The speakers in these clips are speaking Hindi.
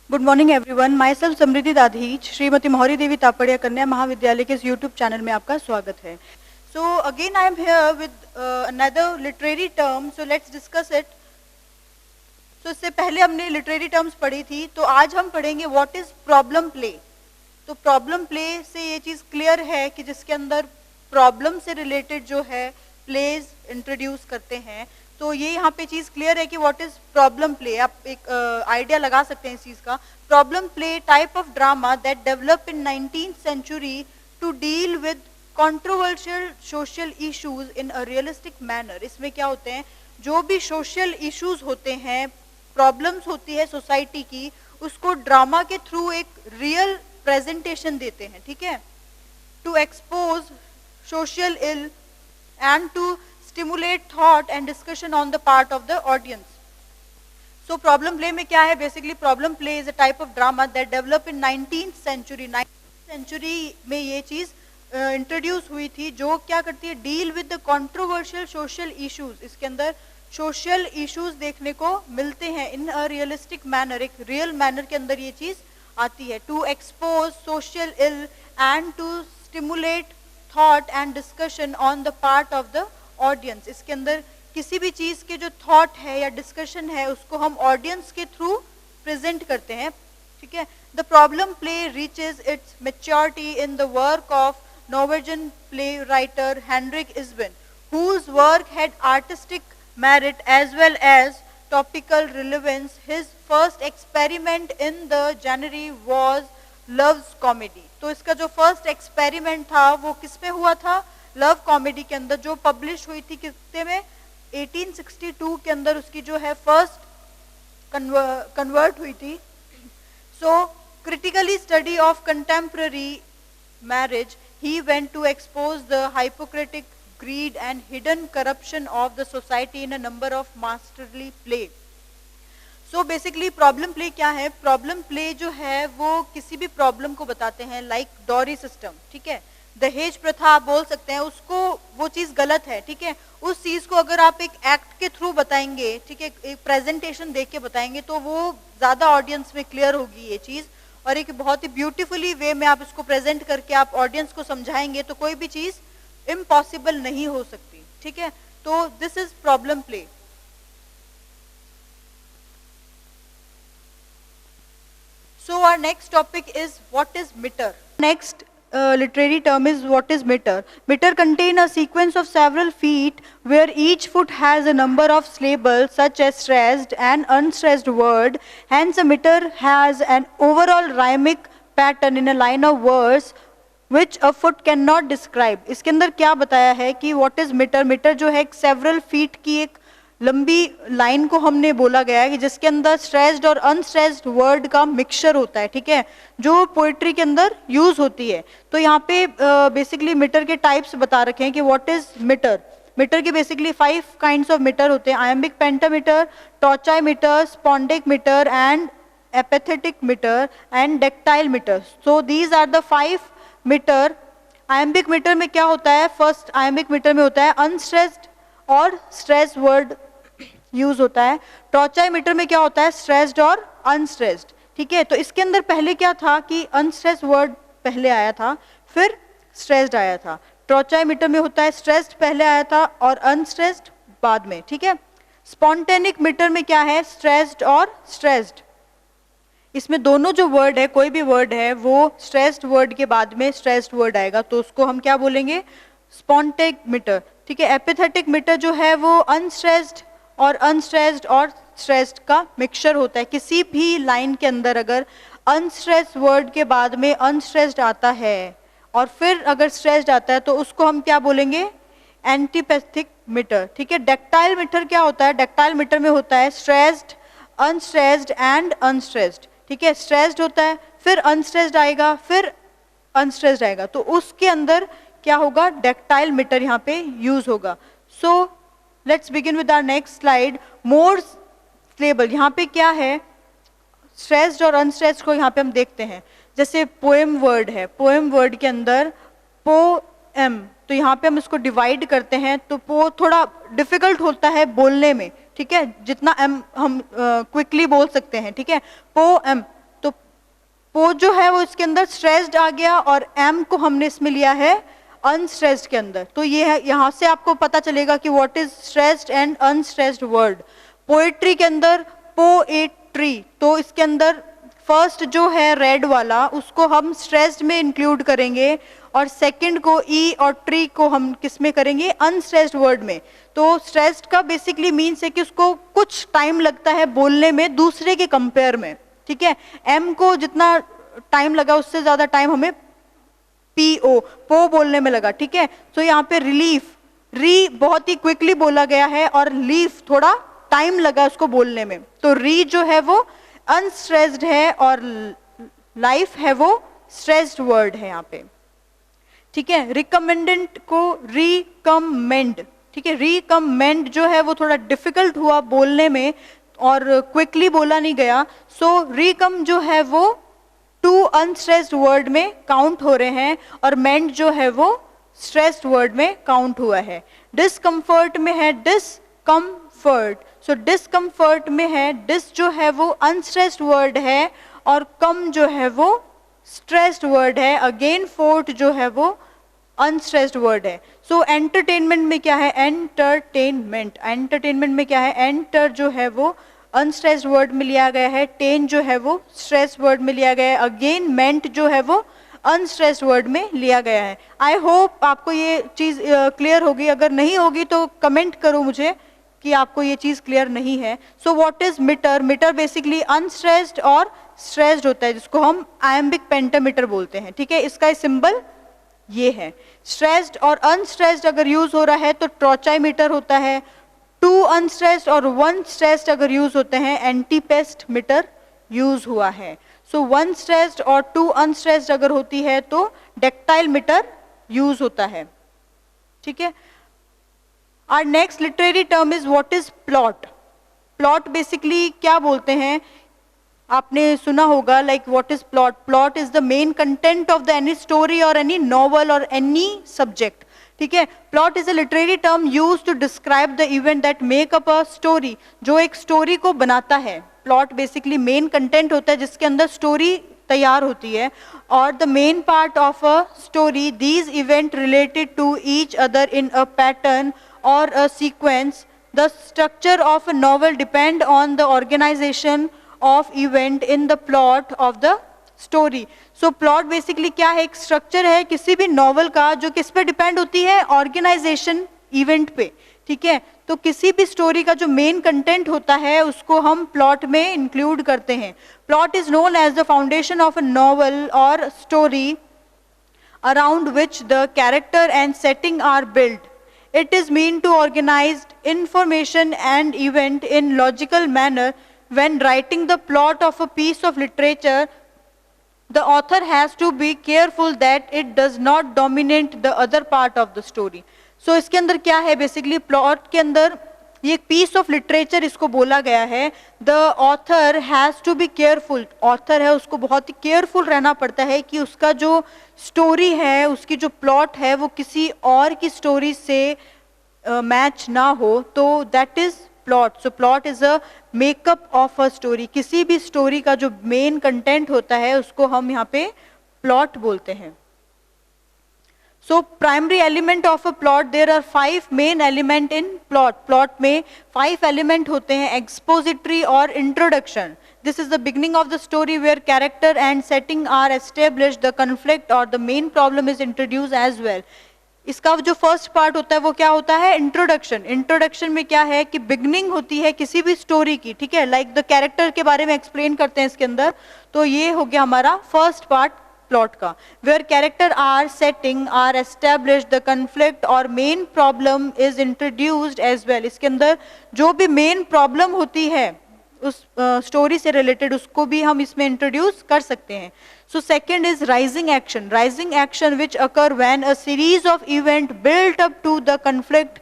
Good morning everyone, myself Samriddhi Dadhich, Shrimati Mohri Devi Tapadia कन्या महाविद्यालय के इस यूट्यूब चैनल में आपका स्वागत है। So again I am here with another literary term, so let's discuss it. So इससे पहले हमने लिटरेरी टर्म्स पढ़ी थी, तो आज हम पढ़ेंगे व्हाट इज प्रॉब्लम प्ले। तो प्रॉब्लम प्ले से ये चीज क्लियर है कि जिसके अंदर प्रॉब्लम से रिलेटेड जो है प्लेज इंट्रोड्यूस करते हैं। तो ये यहाँ पे चीज क्लियर है कि व्हाट इज प्रॉब्लम प्ले। आप एक आइडिया लगा सकते हैं इस चीज का। Problem play type of drama that develop in 19th century to deal with controversial social issues in a realistic manner. इसमें क्या होते हैं, जो भी सोशल इश्यूज होते हैं, प्रॉब्लम्स होती है सोसाइटी की, उसको ड्रामा के थ्रू एक रियल प्रेजेंटेशन देते हैं। ठीक है, to expose social ill and to stimulate thought and discussion on the part of the audience. So problem play में क्या है, basically problem play is a type of drama that developed in 19th century. 19th century में ये चीज introduce हुई थी, जो क्या करती है, deal with the controversial social issues. इसके अंदर social issues देखने को मिलते हैं in a realistic manner, एक real manner के अंदर ये चीज आती है। To expose social ill and to stimulate thought and discussion on the part of the audience. इसके अंदर किसी भी चीज के जो थॉट है या डिस्कशन है, उसको हम ऑडियंस के थ्रू प्रेजेंट करते हैं। ठीक है, the problem play reaches its maturity in the work of Norwegian play writer Henrik इज़बेन, whose work had artistic merit as well as topical relevance. His first experiment in the genre was loves comedy. तो इसका जो फर्स्ट एक्सपेरिमेंट था वो किस में हुआ था, लव कॉमेडी के अंदर, जो पब्लिश हुई थी कितने में, 1862 के अंदर उसकी जो है फर्स्ट कन्वर्ट हुई थी। So critically study of contemporary marriage, he went to expose the hypocritic greed and hidden corruption of the society in a number of masterly play. So basically problem play क्या है, प्रॉब्लम प्ले जो है वो किसी भी प्रॉब्लम को बताते हैं, लाइक डॉरी सिस्टम। ठीक है, दहेज प्रथा आप बोल सकते हैं, उसको वो चीज गलत है। ठीक है, उस चीज को अगर आप एक एक्ट के थ्रू बताएंगे, ठीक है, एक प्रेजेंटेशन देख के बताएंगे, तो वो ज्यादा ऑडियंस में क्लियर होगी ये चीज, और एक बहुत ही ब्यूटीफुली वे में आप इसको प्रेजेंट करके आप ऑडियंस को समझाएंगे तो कोई भी चीज इम्पॉसिबल नहीं हो सकती। ठीक है, तो this is problem play. So our next topic is what is meter. Next literary term is what is meter. Meter contain a sequence of several feet where each foot has a number of syllables such as stressed and unstressed word. Hence a meter has an overall rhymic pattern in a line of verse which a foot cannot describe. इसके अंदर क्या बताया है कि what is meter. meter जो है एक several feet की एक लंबी लाइन को हमने बोला गया है कि जिसके अंदर स्ट्रेस्ड और अनस्ट्रेस्ड वर्ड का मिक्सचर होता है। ठीक है, जो पोएट्री के अंदर यूज होती है। तो यहाँ पे बेसिकली मीटर के टाइप्स बता रखे हैं कि व्हाट इज मीटर। मीटर के बेसिकली 5 काइंड्स ऑफ मीटर होते हैं, iambic pentameter, trochaic meter, spondaic meter and epithetic meter and dactyl meter. So these are the 5 meter. Iambic meter में क्या होता है, फर्स्ट आयम्बिक मीटर में होता है अनस्ट्रेस्ड और स्ट्रेस वर्ड यूज होता है। टॉचाई मीटर में क्या होता है, स्ट्रेस्ड और अनस्ट्रेस्ड। ठीक है, तो इसके अंदर पहले क्या था कि अनस्ट्रेस्ड वर्ड पहले आया था, फिर स्ट्रेस्ड आया था। टॉचाई मीटर में होता है स्ट्रेस्ड पहले आया था और अनस्ट्रेस्ड बाद में। ठीक है, स्पॉन्टेनिक मीटर में क्या है, स्ट्रेस्ड और स्ट्रेस्ड। इसमें दोनों जो वर्ड है, कोई भी वर्ड है, वो स्ट्रेस्ड वर्ड के बाद में स्ट्रेस्ड वर्ड आएगा, तो उसको हम क्या बोलेंगे, स्पॉन्टेनिक मीटर। ठीक है, एपिथेटिक मीटर जो है वो अनस्ट्रेस्ड और अनस्ट्रेस्ड और स्ट्रेस्ड का मिक्सचर होता है। किसी भी लाइन के अंदर अगर अनस्ट्रेस्ड वर्ड के बाद में अनस्ट्रेस्ड आता है और फिर अगर स्ट्रेस्ड आता है तो उसको हम क्या बोलेंगे, एंटीपैथिक मीटर। ठीक है, डेक्टाइल मीटर क्या होता है, डेक्टाइल मीटर में होता है स्ट्रेस्ड, अनस्ट्रेस्ड एंड अनस्ट्रेस्ड। ठीक है, स्ट्रेस्ड होता है, फिर अनस्ट्रेस्ड आएगा, फिर अनस्ट्रेस्ड आएगा, तो उसके अंदर क्या होगा, डेक्टाइल मीटर यहाँ पे यूज होगा। So let's begin with our next slide. More syllable, यहाँ पे क्या है, स्ट्रेस्ड और अनस्ट्रेस्ड को यहाँ पे हम देखते हैं। जैसे पोएम वर्ड है, पोएम वर्ड के अंदर पोएम, तो यहाँ पे हम इसको डिवाइड करते हैं, तो पो थोड़ा डिफिकल्ट होता है बोलने में। ठीक है, जितना एम हम क्विकली बोल सकते हैं। ठीक है, पोएम, पो जो है वो इसके अंदर स्ट्रेस्ड आ गया और एम को हमने इसमें लिया है अनस्ट्रेस्ड के अंदर। तो ये है, यहाँ से आपको पता चलेगा कि what is stressed and unstressed word. Poetry के अंदर पोएट्री, तो इसके अंदर फर्स्ट जो है रेड वाला उसको हम स्ट्रेस्ड में इंक्लूड करेंगे और सेकंड को ई और ट्री को हम किस में करेंगे, अनस्ट्रेस्ड वर्ड में। तो स्ट्रेस्ड का बेसिकली मीन्स है कि उसको कुछ टाइम लगता है बोलने में दूसरे के कंपेयर में, ठीक है। एम को जितना टाइम लगा उससे ज्यादा टाइम हमें पीओ पो बोलने में लगा, ठीक है। तो यहाँ पे रिलीफ, री बहुत ही क्विकली बोला गया है और लीफ थोड़ा टाइम लगा उसको बोलने में। तो री जो है वो अनस्ट्रेस्ड है और लाइफ है वो स्ट्रेस्ड वर्ड है यहाँ पे, ठीक है। रिकमेंडेंट को रिकमेंड, ठीक है। रिकमेंड जो है वो थोड़ा डिफिकल्ट हुआ बोलने में और क्विकली बोला नहीं गया, सो रिकम जो है वो टू अनस्ट्रेस्ड वर्ड में काउंट हो रहे हैं और मेंड जो है वो स्ट्रेस्ड वर्ड में काउंट हुआ है। डिस्कम्फर्ट में है डिसकम्फर्ट, सो डिस्कम्फर्ट में है डिस जो है वो अनस्ट्रेस्ड वर्ड है और कम जो है वो स्ट्रेस्ड वर्ड है। अगेन फोर्ट जो है वो अनस्ट्रेस्ड वर्ड है। सो एंटरटेनमेंट में क्या है, एंटरटेनमेंट, एंटरटेनमेंट में क्या है, एंटर जो है वो अनस्ट्रेस्ड वर्ड में लिया गया है, टेन जो है वो स्ट्रेस्ड वर्ड में लिया गया है, अगेन मेंट जो है वो अनस्ट्रेस्ड वर्ड में लिया गया है। आई होप आपको ये चीज क्लियर होगी, अगर नहीं होगी तो कमेंट करो मुझे कि आपको ये चीज क्लियर नहीं है। So what is metre, metre basically unstressed और स्ट्रेस्ड होता है जिसको हम आयम्बिक पेंटामीटर बोलते हैं, ठीक है। इसका सिंबल ये है। स्ट्रेस्ड और अनस्ट्रेस्ड अगर यूज हो रहा है तो ट्रोचाईमीटर होता है। टू अनस्ट्रेस्ड और वन स्ट्रेस्ड अगर यूज होते हैं एंटीपेस्ट मीटर यूज हुआ है। सो वन स्ट्रेस्ड और टू अनस्ट्रेस्ड अगर होती है तो डेक्टाइल मीटर यूज होता है, ठीक है। Our next literary term is what is plot. Plot basically क्या बोलते हैं, आपने सुना होगा like what is plot, plot is the main content of the any story और एनी नॉवल और एनी सब्जेक्ट, ठीक है। Plot is a literary term use to describe the event that make up a story, जो एक स्टोरी को बनाता है। प्लॉट बेसिकली मेन कंटेंट होता है जिसके अंदर स्टोरी तैयार होती है और the main part of a story, these event related to each other in a pattern or a sequence. The structure of a novel depend on the organization of event in the plot of the story. So plot basically क्या है, एक structure है किसी भी novel का जो किस पे depend होती है, organization event पे, ठीक है। तो किसी भी story का जो main content होता है उसको हम plot में include करते हैं। Plot is known as the foundation of a novel or story around which the character and setting are built. It is meant to organize information and event in logical manner. When writing the plot of a piece of literature, the author has to be careful that it does not dominate the other part of the story. So इसके अंदर क्या है, बेसिकली प्लॉट के अंदर ये एक पीस ऑफ लिटरेचर इसको बोला गया है। The author has to be careful, author है उसको बहुत ही केयरफुल रहना पड़ता है कि उसका जो स्टोरी है, उसकी जो प्लॉट है वो किसी और की स्टोरी से मैच ना हो, तो that is plot. So plot is a makeup of a story, किसी भी स्टोरी का जो मेन कंटेंट होता है उसको हम यहाँ पे प्लॉट बोलते हैं। So primary element of a plot, there are 5 main element in plot. Plot में 5 element होते हैं, expository और introduction. This is the beginning of the story where character and setting are established, the conflict or the main problem is introduced as well. इसका जो फर्स्ट पार्ट होता है वो क्या होता है, इंट्रोडक्शन। इंट्रोडक्शन में क्या है कि बिगनिंग होती है किसी भी स्टोरी की, ठीक है, लाइक द कैरेक्टर के बारे में एक्सप्लेन करते हैं इसके अंदर। तो ये हो गया हमारा फर्स्ट पार्ट प्लॉट का, where character are setting are established, the conflict और main problem is introduced as well. इसके अंदर जो भी मेन प्रॉब्लम होती है उस स्टोरी से रिलेटेड उसको भी हम इसमें इंट्रोड्यूस कर सकते हैं। So second is rising action. Rising action which occur when a series of event built up to the conflict,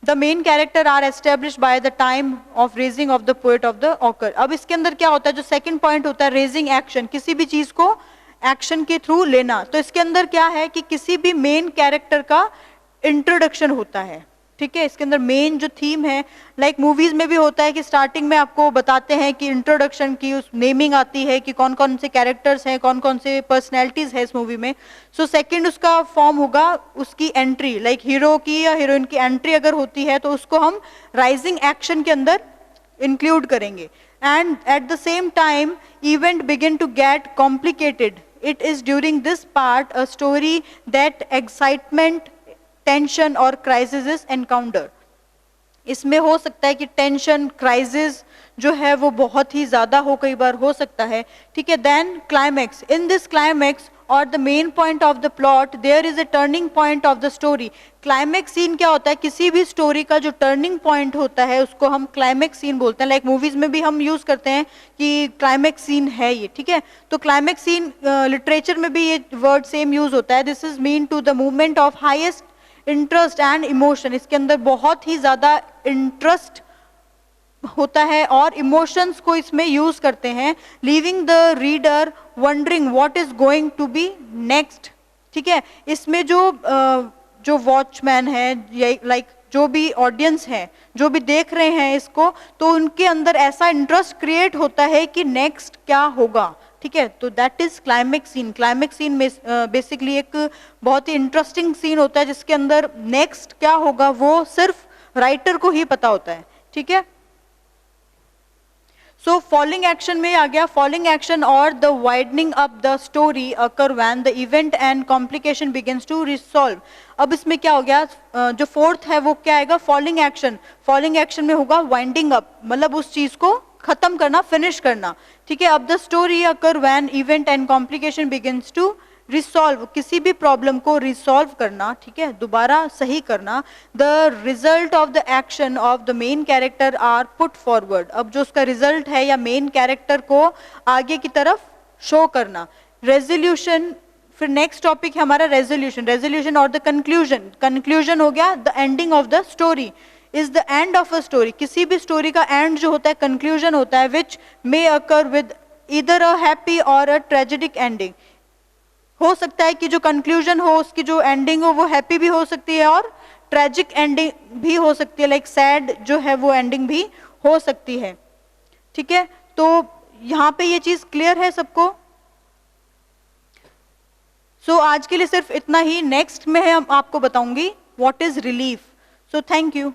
the main character are established by the time of raising of the poet of the occur. अब इसके अंदर क्या होता है, जो सेकेंड पॉइंट होता है रेजिंग एक्शन, किसी भी चीज को एक्शन के थ्रू लेना। तो इसके अंदर क्या है कि किसी भी मेन कैरेक्टर का इंट्रोडक्शन होता है, ठीक है। इसके अंदर मेन जो थीम है, लाइक मूवीज में भी होता है कि स्टार्टिंग में आपको बताते हैं कि इंट्रोडक्शन की उस नेमिंग आती है कि कौन कौन से कैरेक्टर्स हैं, कौन कौन से पर्सनैलिटीज है इस मूवी में। सो सेकंड उसका फॉर्म होगा उसकी एंट्री, लाइक हीरो की या हीरोइन की एंट्री अगर होती है तो उसको हम राइजिंग एक्शन के अंदर इंक्लूड करेंगे। And at the same time event begin to get complicated. It is during this part a story that excitement, tension और क्राइसिस इज एनकाउंटर। इसमें हो सकता है कि टेंशन, क्राइसिस जो है वो बहुत ही ज्यादा हो, कई बार हो सकता है, ठीक है। Then climax, in this climax और the main point of the plot there is a turning point of the story. Climax scene क्या होता है, किसी भी स्टोरी का जो टर्निंग पॉइंट होता है उसको हम क्लाइमैक्स सीन बोलते हैं। लाइक मूवीज में भी हम यूज करते हैं कि क्लाइमैक्स सीन है ये, ठीक है। तो क्लाइमैक्स सीन लिटरेचर में भी ये वर्ड सेम यूज होता है। This is mean to the movement of highest interest and emotion. इसके अंदर बहुत ही ज्यादा इंटरेस्ट होता है और इमोशंस को इसमें यूज करते हैं, leaving the reader wondering what is going to be next, ठीक है। इसमें जो वॉचमैन है, लाइक जो भी ऑडियंस है, जो भी देख रहे हैं इसको, तो उनके अंदर ऐसा इंटरेस्ट क्रिएट होता है कि नेक्स्ट क्या होगा, ठीक है। तो that is climax scene. Climax scene में बेसिकली एक बहुत ही इंटरेस्टिंग सीन होता है जिसके अंदर नेक्स्ट क्या होगा वो सिर्फ राइटर को ही पता होता है, ठीक है। सो फॉलोइंग एक्शन में आ गया, फॉलोइंग एक्शन और the widening up the story occur when the event and complication begins to resolve. अब इसमें क्या हो गया, जो फोर्थ है वो क्या आएगा, फॉलोइंग एक्शन। फॉलोइंग एक्शन में होगा वाइंडिंग अप, मतलब उस चीज को खत्म करना, फिनिश करना, ठीक है। अब the story occur when event and complication begins to resolve, किसी भी प्रॉब्लम को रिसॉल्व करना, ठीक है, दोबारा सही करना। The result of the action of the main character are put forward, अब जो उसका रिजल्ट है या मेन कैरेक्टर को आगे की तरफ शो करना। रेजोल्यूशन, फिर नेक्स्ट टॉपिक है हमारा रेजोल्यूशन। रेजोल्यूशन और द कंक्लूजन, कंक्लूजन हो गया the ending of the story, is the end of a story. किसी भी स्टोरी का एंड जो होता है कंक्लूजन होता है, which may occur with either a happy or a tragic ending. हो सकता है कि जो कंक्लूजन हो, उसकी जो एंडिंग हो वो हैप्पी भी हो सकती है और ट्रेजिक एंडिंग भी हो सकती है, लाइक सैड जो है वो एंडिंग भी हो सकती है, ठीक है। तो यहाँ पे ये चीज क्लियर है सबको। सो आज के लिए सिर्फ इतना ही। नेक्स्ट में हम आपको बताऊंगी what is relief. So thank you.